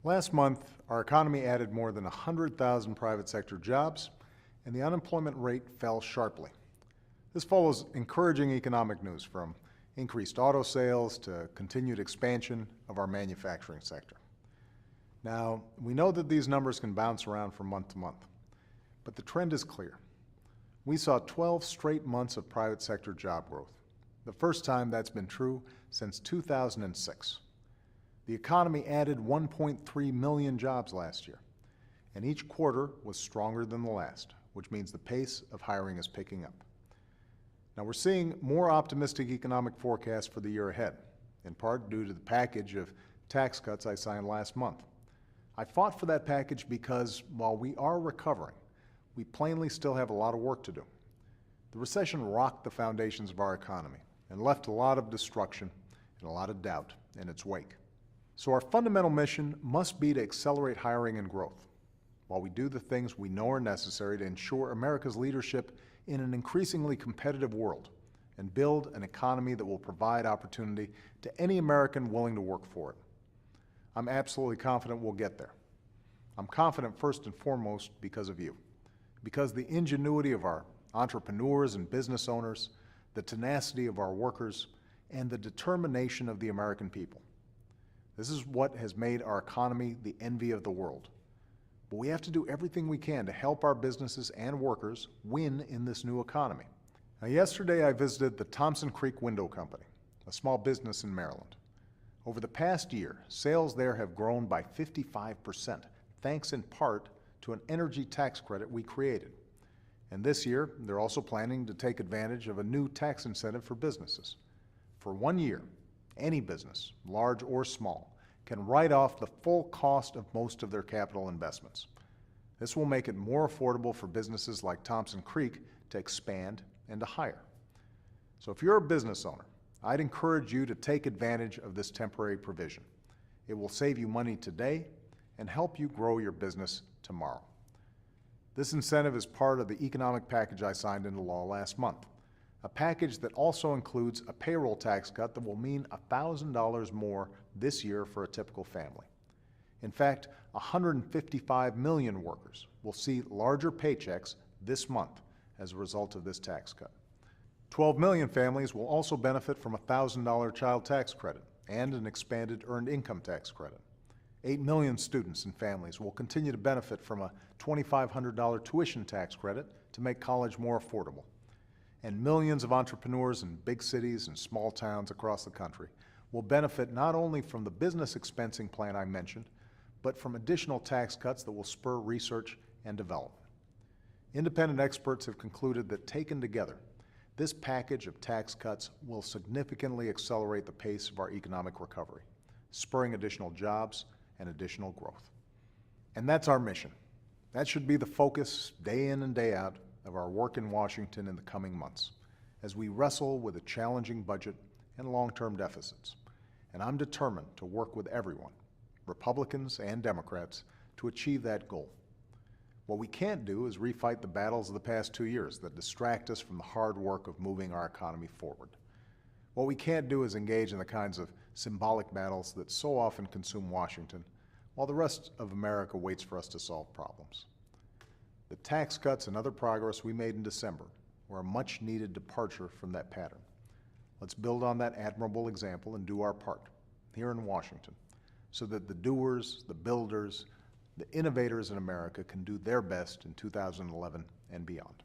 Last month, our economy added more than 100,000 private sector jobs, and the unemployment rate fell sharply. This follows encouraging economic news from increased auto sales to continued expansion of our manufacturing sector. Now, we know that these numbers can bounce around from month to month, but the trend is clear. We saw 12 straight months of private sector job growth, the first time that's been true since 2006. The economy added 1.3 million jobs last year, and each quarter was stronger than the last, which means the pace of hiring is picking up. Now we're seeing more optimistic economic forecasts for the year ahead, in part due to the package of tax cuts I signed last month. I fought for that package because while we are recovering, we plainly still have a lot of work to do. The recession rocked the foundations of our economy and left a lot of destruction and a lot of doubt in its wake. So our fundamental mission must be to accelerate hiring and growth, while we do the things we know are necessary to ensure America's leadership in an increasingly competitive world and build an economy that will provide opportunity to any American willing to work for it. I'm absolutely confident we'll get there. I'm confident first and foremost because of you, because the ingenuity of our entrepreneurs and business owners, the tenacity of our workers, and the determination of the American people. This is what has made our economy the envy of the world. But we have to do everything we can to help our businesses and workers win in this new economy. Now, yesterday I visited the Thompson Window Company, a small business in Maryland. Over the past year, sales there have grown by 55%, thanks in part to an energy tax credit we created. And this year, they're also planning to take advantage of a new tax incentive for businesses. For 1 year, any business, large or small, can write off the full cost of most of their capital investments. This will make it more affordable for businesses like Thompson Creek to expand and to hire. So if you're a business owner, I'd encourage you to take advantage of this temporary provision. It will save you money today and help you grow your business tomorrow. This incentive is part of the economic package I signed into law last month, a package that also includes a payroll tax cut that will mean $1,000 more this year for a typical family. In fact, 155 million workers will see larger paychecks this month as a result of this tax cut. 12 million families will also benefit from a $1,000 child tax credit and an expanded earned income tax credit. 8 million students and families will continue to benefit from a $2,500 tuition tax credit to make college more affordable. And millions of entrepreneurs in big cities and small towns across the country will benefit not only from the business expensing plan I mentioned, but from additional tax cuts that will spur research and development. Independent experts have concluded that taken together, this package of tax cuts will significantly accelerate the pace of our economic recovery, spurring additional jobs and additional growth. And that's our mission. That should be the focus day in and day out of our work in Washington in the coming months, as we wrestle with a challenging budget and long-term deficits. And I'm determined to work with everyone, Republicans and Democrats, to achieve that goal. What we can't do is refight the battles of the past 2 years that distract us from the hard work of moving our economy forward. What we can't do is engage in the kinds of symbolic battles that so often consume Washington, while the rest of America waits for us to solve problems. The tax cuts and other progress we made in December were a much-needed departure from that pattern. Let's build on that admirable example and do our part here in Washington so that the doers, the builders, the innovators in America can do their best in 2011 and beyond.